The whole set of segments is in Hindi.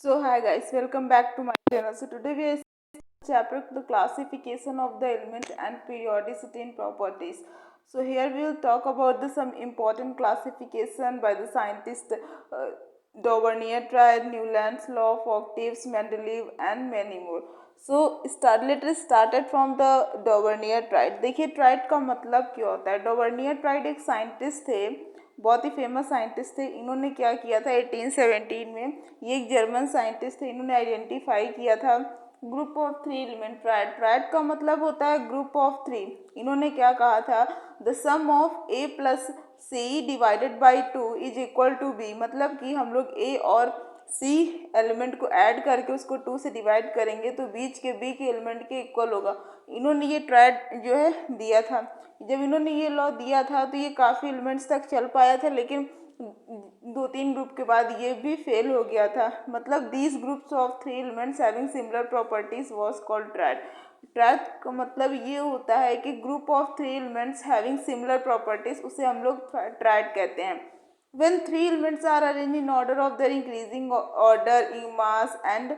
So hi guys, welcome back to my channel. So today we are chapter the classification of the element and periodicity in properties. So here we will talk about some important classification by the scientist Dauvergne triad, Newland's law of octaves, Mendeleev and many more. So let us started from the Dauvergne triad. देखिए ट्राइड का मतलब क्या होता है. Dauvergne ट्राइड एक साइंटिस्ट थे, बहुत ही फेमस साइंटिस्ट थे. इन्होंने क्या किया था 1817 में. ये एक जर्मन साइंटिस्ट थे. इन्होंने आइडेंटिफाई किया था group of three element tried. Tried का मतलब होता है ग्रुप ऑफ थ्री. इन्होंने क्या कहा था, the sum of A plus C divided by two is equal to B. मतलब कि हम लोग ए और सी एलिमेंट को ऐड करके उसको टू से डिवाइड करेंगे तो बीच के बी के एलिमेंट के इक्वल होगा. इन्होंने ये ट्राइड जो है दिया था. जब इन्होंने ये लॉ दिया था तो ये काफ़ी एलिमेंट्स तक चल पाया था, लेकिन दो तीन ग्रुप के बाद ये भी फेल हो गया था. मतलब these groups of three elements having similar properties was called tried. Tried का मतलब ये होता है कि group of three elements having similar properties, उसे हम लोग ट्राइड कहते हैं. when three elements are arranged in order of their increasing order in mass and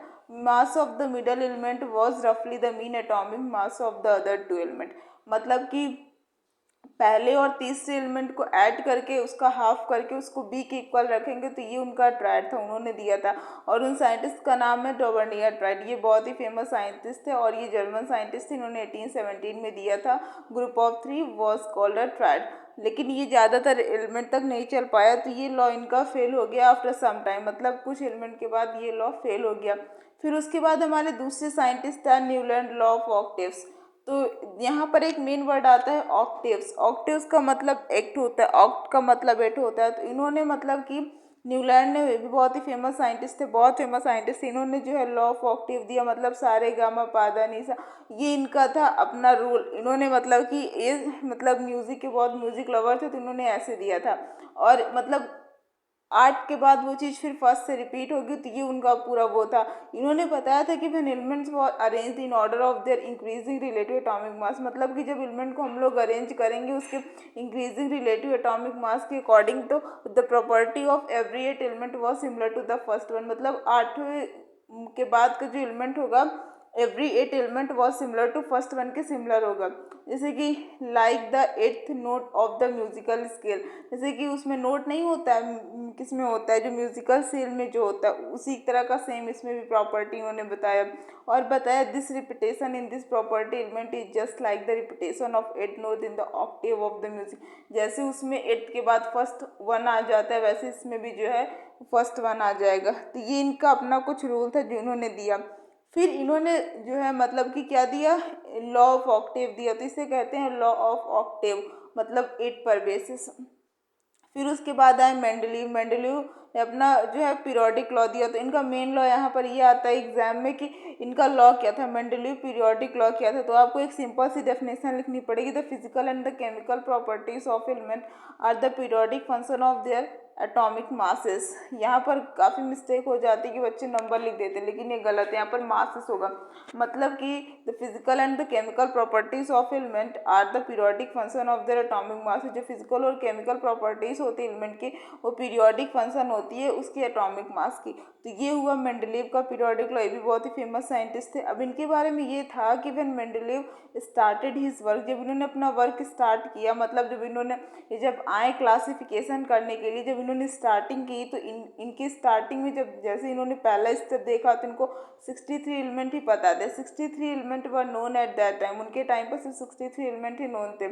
mass of the middle element was roughly the mean atomic mass of the other two element. मतलब कि पहले और तीसरे एलिमेंट को ऐड करके उसका हाफ करके उसको बी के इक्वल रखेंगे तो ये उनका ट्राइड था, उन्होंने दिया था. और उन साइंटिस्ट का नाम है डॉवर्नियर ट्राइड. ये बहुत ही फेमस साइंटिस्ट थे और ये जर्मन साइंटिस्ट थे. इन्होंने 1817 में दिया था. Group of three was called a tried. लेकिन ये ज़्यादातर एलिमेंट तक नहीं चल पाया तो ये लॉ इनका फेल हो गया आफ्टर सम टाइम. मतलब कुछ एलिमेंट के बाद ये लॉ फेल हो गया. फिर उसके बाद हमारे दूसरे साइंटिस्ट था न्यूलैंड लॉ ऑफ ऑक्टेव्स. तो यहाँ पर एक मेन वर्ड आता है ऑक्टेव्स. ऑक्टेव्स का मतलब एट होता है, ऑक्ट का मतलब एट होता है. तो इन्होंने मतलब कि न्यूलैंड ने भी बहुत ही फेमस साइंटिस्ट थे, बहुत फेमस साइंटिस्ट थे. इन्होंने जो है लॉ ऑफ ऑक्टेव दिया. मतलब सारे गामा पादा निसा, ये इनका था अपना रूल. इन्होंने मतलब कि ये मतलब म्यूजिक के बहुत म्यूजिक लवर थे तो इन्होंने ऐसे दिया था. और मतलब आर्ट के बाद वो चीज़ फिर फर्स्ट से रिपीट होगी तो ये उनका पूरा वो था. इन्होंने बताया था कि when elements were arranged in order of their increasing relative atomic mass. मतलब कि जब एलिमेंट को हम लोग अरेंज करेंगे उसके इंक्रीजिंग रिलेटिव एटॉमिक मास के अकॉर्डिंग तो the property of every eight element was similar to the first one. मतलब आठवें के बाद का जो एलिमेंट होगा every eight element was similar to first one के सिमिलर होगा. जैसे कि like the eighth note of the musical scale. जैसे कि उसमें नोट नहीं होता है, किस में होता है, जो म्यूजिकल स्केल में जो होता है उसी तरह का सेम इसमें भी प्रॉपर्टी उन्होंने बताया. और बताया this repetition in this property element is just like the repetition of eight note in the octave of the music. जैसे उसमें एट के बाद फर्स्ट वन आ जाता है वैसे इसमें भी जो है फर्स्ट वन आ जाएगा. तो ये इनका अपना कुछ रूल था जो इन्होंने दिया. फिर इन्होंने जो है मतलब कि क्या दिया, लॉ ऑफ ऑक्टेव दिया. तो इसे कहते हैं लॉ ऑफ ऑक्टेव, मतलब एट पर बेसिस. फिर उसके बाद आए मेंडलीव. मेंडलीव ने अपना जो है पीरियोडिक लॉ दिया. तो इनका मेन लॉ यहाँ पर ये आता है एग्जाम में कि इनका लॉ क्या था. मेंडलीव पीरियोडिक लॉ क्या था. तो आपको एक सिंपल सी डेफिनेशन लिखनी पड़ेगी. The physical and the chemical properties of element are the periodic function of their atomic masses. यहाँ पर काफ़ी मिस्टेक हो जाती है कि बच्चे नंबर लिख देते हैं, लेकिन ये गलत है. यहाँ पर मासेस होगा. मतलब कि the physical and the chemical properties of element are the periodic function of their atomic mass. जो फिजिकल और केमिकल प्रॉपर्टीज होती है एलिमेंट की वो पीरियोडिक फंक्शन होती है उसकी एटॉमिक मास की. तो ये हुआ मेंडलीव का पीरियोडिक लॉ. ये भी बहुत ही फेमस साइंटिस्ट थे. अब इनके बारे में ये था कि when Mendeleev started his work, जब इन्होंने अपना वर्क स्टार्ट किया, मतलब जब इन्होंने जब आए क्लासिफिकेशन करने के लिए, जब इन्होंने स्टार्टिंग की तो इनकी स्टार्टिंग में जब जैसे इन्होंने पहला स्टेप देखा तो इनको 63 एलिमेंट ही पता थे. 63 element were known at that time. उनके टाइम पर सिर्फ 63 एलिमेंट ही नोन थे.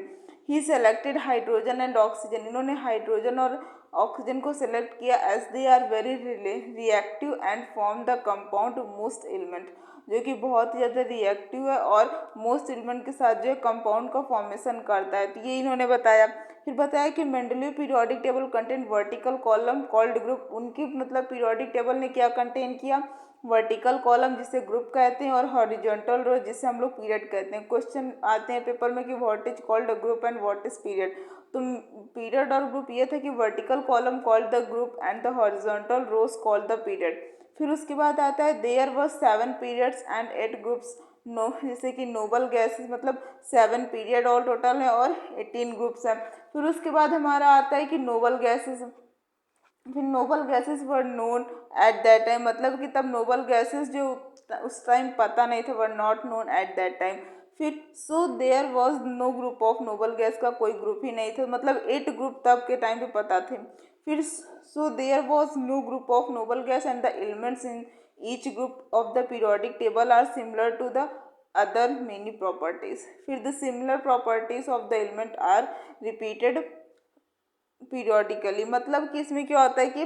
He selected hydrogen and oxygen. इन्होंने हाइड्रोजन और ऑक्सीजन को सेलेक्ट किया as they are very reactive and form the compound most element, जो कि बहुत ही ज़्यादा रिएक्टिव है और मोस्ट एलिमेंट के साथ जो है कंपाउंड का फॉर्मेशन करता है. तो ये इन्होंने बताया. फिर बताया कि Mendeleev periodic table contain vertical column called group. उनकी मतलब पीरियोडिक टेबल ने क्या कंटेन किया, वर्टिकल कॉलम जिसे ग्रुप कहते हैं और हॉरिजॉन्टल रो जिसे हम लोग पीरियड कहते हैं. क्वेश्चन आते हैं पेपर में कि what is called group and what is period. तो पीरियड और ग्रुप ये था कि vertical column called the group and the horizontal rows called the period. फिर उसके बाद आता है there were 7 periods and 8 groups. No जैसे कि नोबल गैसेस, मतलब 7 पीरियड ऑल टोटल है और 18 ग्रुप्स हैं. फिर उसके बाद हमारा आता है कि नोबल गैसेस. फिर noble gases were known at that time, मतलब कि तब नोबल गैसेस जो उस टाइम पता नहीं थे, were not known at that time. फिर so there was no group of noble gas, का कोई ग्रुप ही नहीं था, मतलब 8 ग्रुप तब के टाइम पे पता थे। फिर so there was no group of noble gas and the elements in each group of the periodic table are similar to the other many properties। फिर the similar properties of the element are repeated periodically, मतलब कि इसमें क्या होता है कि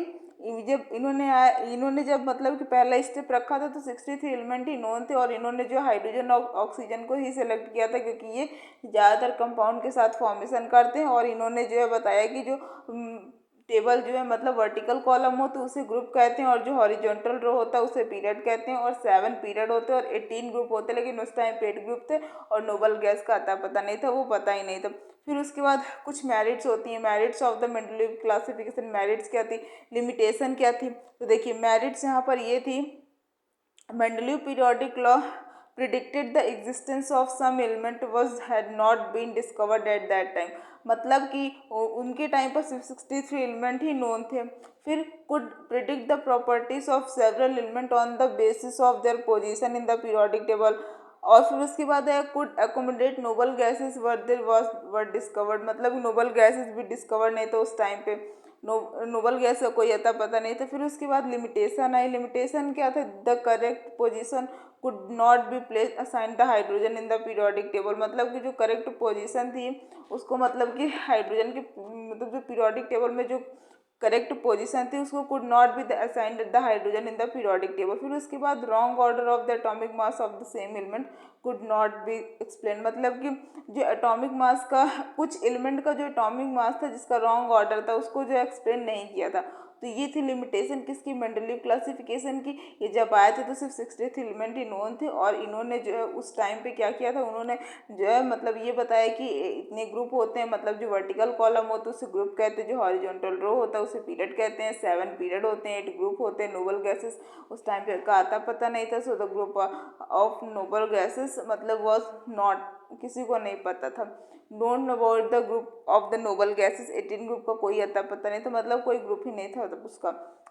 जब इन्होंने जब मतलब कि पहला स्टेप रखा था तो 63 एलिमेंट ही नोन थे, और इन्होंने जो हाइड्रोजन और ऑक्सीजन को ही सिलेक्ट किया था क्योंकि ये ज़्यादातर कंपाउंड के साथ फॉर्मेशन करते हैं। और इन्होंने जो है बताया कि जो टेबल जो है मतलब वर्टिकल कॉलम हो तो उसे ग्रुप कहते हैं, और जो हॉरिजॉन्टल रो होता है उसे पीरियड कहते हैं। और 7 पीरियड होते हैं और 18 ग्रुप होते हैं, लेकिन उस टाइम पे 8 ग्रुप थे और नोबल गैस का अता पता नहीं था, वो पता ही नहीं था। फिर उसके बाद कुछ मेरिट्स होती हैं, merits of the Mendeleev classification. Merits क्या थी, लिमिटेशन क्या थी, तो देखिए मेरिट्स यहाँ पर ये थी, Mendeleev periodic law predicted the existence of some element was had not been discovered at that time, मतलब कि उनके टाइम पर 63 एलिमेंट ही नोन थे। फिर could predict the properties of several element on the basis of their position in the periodic table। और फिर उसके बाद है could accommodate noble gases were discovered, मतलब नोबल गैसेस भी डिस्कवर नहीं था उस टाइम पे, नोबल गैस का कोई अता पता नहीं था। फिर उसके बाद लिमिटेशन आई, लिमिटेशन क्या था, the correct position could not be place assign the hydrogen in the periodic table, मतलब कि जो करेक्ट पोजीशन थी उसको मतलब कि हाइड्रोजन के मतलब जो पीरियोडिक टेबल में जो करेक्ट पोजीशन थी उसको could not be assigned the hydrogen in the periodic table. फिर उसके बाद wrong order of the atomic mass of the same element could not be explain, मतलब कि जो एटॉमिक मास का कुछ एलिमेंट का जो एटॉमिक मास था जिसका रॉन्ग ऑर्डर था उसको जो एक्सप्लेन नहीं किया था। तो ये थी लिमिटेशन किसकी, मेंडलीव क्लासिफिकेशन की। ये जब आए थे तो सिर्फ 63 एलिमेंट ही नोन थे, और इन्होंने जो है उस टाइम पे क्या किया था, उन्होंने जो है मतलब ये बताया कि इतने ग्रुप होते हैं, मतलब जो वर्टिकल कॉलम होता है उसे ग्रुप कहते हैं, जो हॉरिजॉन्टल रो होता है उसे पीरियड कहते हैं, 7 पीरियड होते हैं, 8 ग्रुप होते हैं। नोबल गैसेस उस टाइम पे का आता पता नहीं था, so the group of noble gases मतलब वॉज नॉट, किसी को नहीं पता था। Don't know about the group of the noble gases, 18 group का कोई अता पता नहीं था, मतलब कोई ग्रुप ही नहीं था मतलब उसका।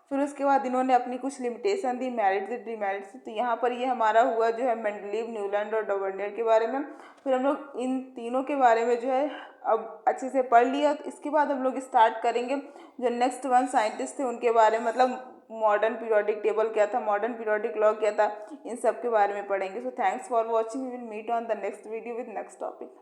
फिर उसके बाद इन्होंने अपनी कुछ लिमिटेशन दी, मेरिट्स डिमेरिट्स। तो यहाँ पर ये हमारा हुआ जो है मेंडलीव, न्यूलैंड और डॉवर्नियर के बारे में। फिर हम लोग इन तीनों के बारे में जो है अब अच्छे से पढ़ लिया। तो इसके बाद हम लोग स्टार्ट करेंगे जो नेक्स्ट वन साइंटिस्ट थे उनके बारे में, मतलब मॉडर्न पीरियोडिक टेबल क्या था, मॉडर्न पीरियोडिक लॉ क्या था, इन सब के बारे में पढ़ेंगे। So thanks for watching, we will meet on the next video with next topic.